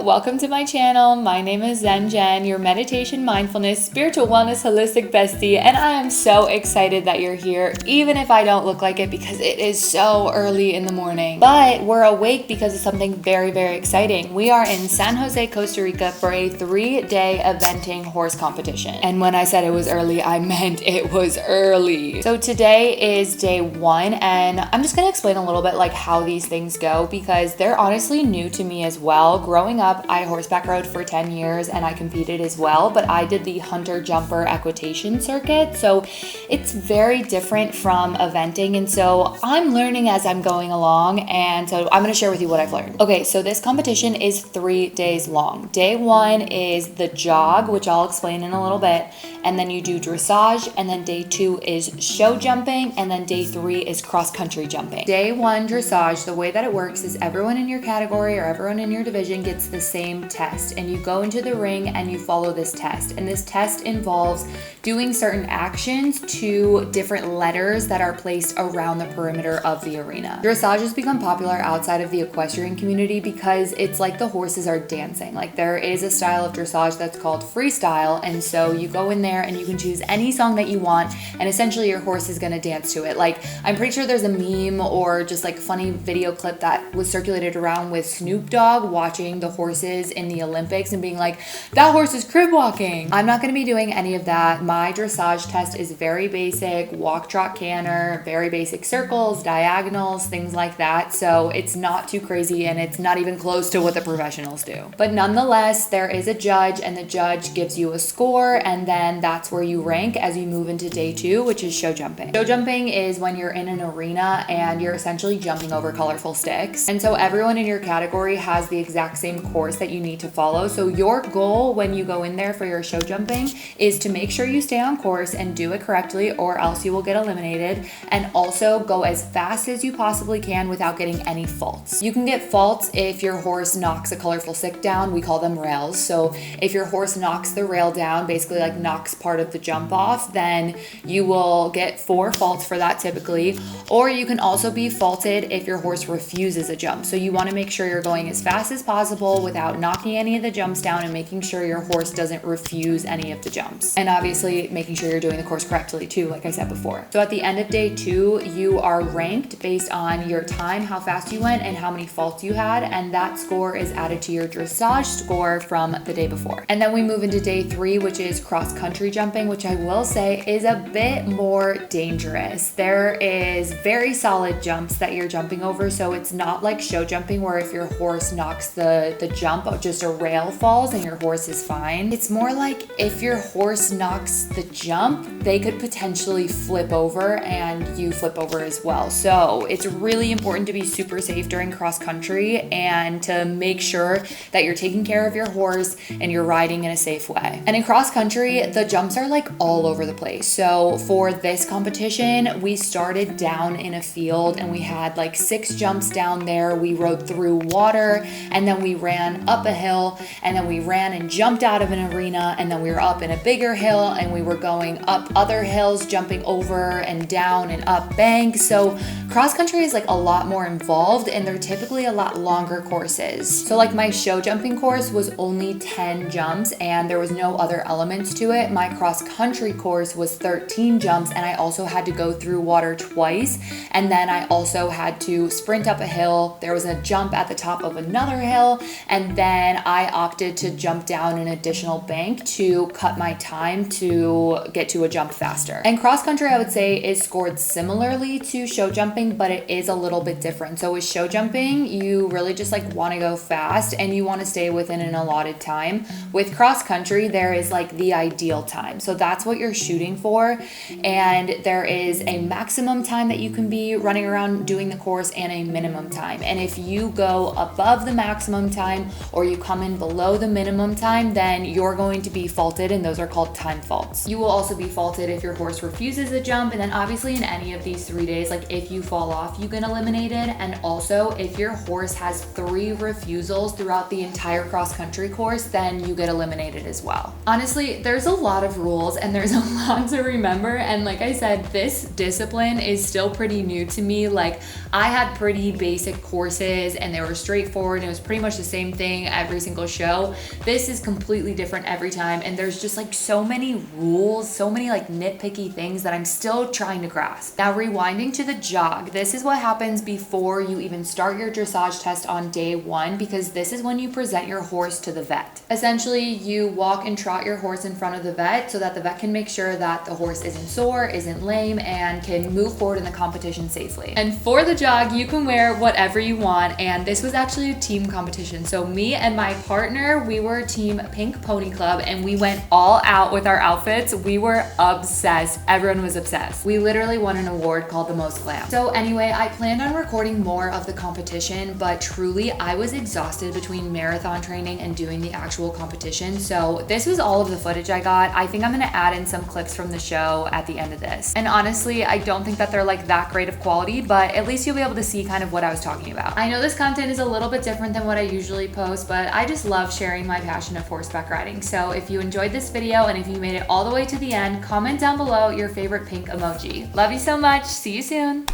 welcome to my channel. My name is Zen Jen, your meditation, mindfulness, spiritual wellness, holistic bestie, and I am so excited that you're here, even if I don't look like it because it is so early in the morning. But we're awake because of something very, very exciting. We are in San Jose, Costa Rica for a 3-day eventing horse competition. And when I said it was early, I meant it was early. So today is day 1, and I'm just gonna explain a little bit like how these things go because they're honestly new to me as well. Growing up, I horseback rode for 10 years and I competed as well, but I did the hunter jumper equitation circuit. So it's very different from eventing. And so I'm learning as I'm going along. And so I'm going to share with you what I've learned. Okay, so this competition is 3 days long. Day 1 is the jog, which I'll explain in a little bit. And then you do dressage. And then day 2 is show jumping. And then day 3 is cross country jumping. Day 1 dressage, the way that it works is everyone in your category or everyone in your division gets the same test, and you go into the ring and you follow this test. And this test involves doing certain actions to different letters that are placed around the perimeter of the arena. Dressage has become popular outside of the equestrian community because it's like the horses are dancing. Like there is a style of dressage that's called freestyle, and so you go in there and you can choose any song that you want, and essentially your horse is gonna dance to it. Like I'm pretty sure there's a meme or just like funny video clip that was circulated around with Snoop Dogg watching the horses in the Olympics and being like, that horse is crib walking. I'm not going to be doing any of that. My dressage test is very basic, walk, trot, canter, very basic circles, diagonals, things like that. So it's not too crazy and it's not even close to what the professionals do. But nonetheless, there is a judge and the judge gives you a score, and then that's where you rank as you move into day 2, which is show jumping. Show jumping is when you're in an arena and you're essentially jumping over colorful sticks. And so everyone in your category has the exact same course that you need to follow. So your goal when you go in there for your show jumping is to make sure you stay on course and do it correctly, or else you will get eliminated, and also go as fast as you possibly can without getting any faults. You can get faults if your horse knocks a colorful stick down. We call them rails. So if your horse knocks the rail down, basically like knocks part of the jump off, then you will get 4 faults for that typically. Or you can also be faulted if your horse refuses a jump. So you want to make sure you're going as fast as possible without knocking any of the jumps down and making sure your horse doesn't refuse any of the jumps. And obviously making sure you're doing the course correctly too, like I said before. So at the end of day 2, you are ranked based on your time, how fast you went, and how many faults you had, and that score is added to your dressage score from the day before. And then we move into day 3, which is cross country jumping, which I will say is a bit more dangerous. There is very solid jumps that you're jumping over, so it's not like show jumping where if your horse knocks the jump, just a rail falls and your horse is fine. It's more like if your horse knocks the jump, they could potentially flip over and you flip over as well. So it's really important to be super safe during cross country and to make sure that you're taking care of your horse and you're riding in a safe way. And in cross country, the jumps are like all over the place. So for this competition, we started down in a field and we had like 6 jumps down there. We rode through water, and then we ran up a hill, and then we ran and jumped out of an arena, and then we were up in a bigger hill, and we were going up other hills, jumping over and down and up banks. So cross country is like a lot more involved, and they're typically a lot longer courses. So like my show jumping course was only 10 jumps and there was no other elements to it. My cross country course was 13 jumps, and I also had to go through water twice, and then I also had to sprint up a hill. There was a jump at the top of another hill, and then I opted to jump down an additional bank to cut my time to get to a jump faster. And cross country, I would say, is scored similarly to show jumping, but it is a little bit different. So with show jumping, you really just like want to go fast and you want to stay within an allotted time. With cross country, there is like the ideal time. So that's what you're shooting for. And there is a maximum time that you can be running around doing the course and a minimum time. And if you go above the maximum time or you come in below the minimum time, then you're going to be faulted, and those are called time faults. You will also be faulted if your horse refuses a jump, and then obviously in any of these 3 days, like if you fall off, you get eliminated. And also if your horse has 3 refusals throughout the entire cross country course, then you get eliminated as well. Honestly, there's a lot of rules and there's a lot to remember, and like I said, this discipline is still pretty new to me. Like I had pretty basic courses and they were straightforward, and it was pretty much the same same thing every single show. This is completely different every time, and there's just like so many rules, so many like nitpicky things that I'm still trying to grasp. Now, rewinding to the jog, this is what happens before you even start your dressage test on day 1, because this is when you present your horse to the vet. Essentially, you walk and trot your horse in front of the vet so that the vet can make sure that the horse isn't sore, isn't lame, and can move forward in the competition safely. And for the jog, you can wear whatever you want, and this was actually a team competition. So me and my partner, we were team Pink Pony Club, and we went all out with our outfits. We were obsessed. Everyone was obsessed. We literally won an award called the most glam. So anyway, I planned on recording more of the competition, but truly I was exhausted between marathon training and doing the actual competition. So this was all of the footage I got. I think I'm gonna add in some clips from the show at the end of this. And honestly, I don't think that they're like that great of quality, but at least you'll be able to see kind of what I was talking about. I know this content is a little bit different than what I usually post, but I just love sharing my passion of horseback riding. So if you enjoyed this video and if you made it all the way to the end, comment down below your favorite pink emoji. Love you so much. See you soon.